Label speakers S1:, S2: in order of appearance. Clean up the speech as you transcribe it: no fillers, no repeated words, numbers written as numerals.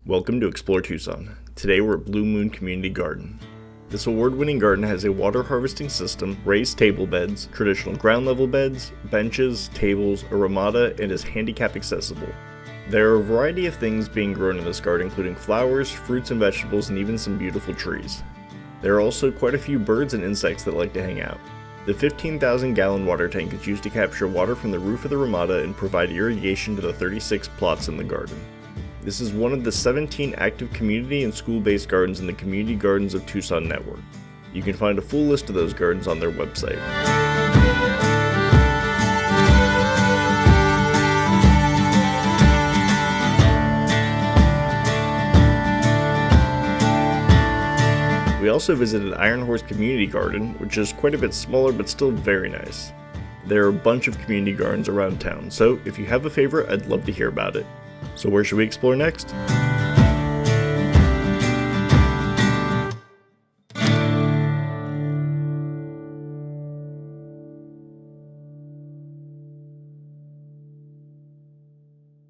S1: Welcome to Explore Tucson. Today we're at Blue Moon Community Garden. This award-winning garden has a water harvesting system, raised table beds, traditional ground level beds, benches, tables, a ramada, and is handicap accessible. There are a variety of things being grown in this garden, including flowers, fruits and vegetables, and even some beautiful trees. There are also quite a few birds and insects that like to hang out. The 15,000-gallon water tank is used to capture water from the roof of the ramada and provide irrigation to the 36 plots in the garden. This is one of the 17 active community and school-based gardens in the Community Gardens of Tucson network. You can find a full list of those gardens on their website. We also visited Iron Horse Community Garden, which is quite a bit smaller but still very nice. There are a bunch of community gardens around town, so if you have a favorite, I'd love to hear about it. So where should we explore next?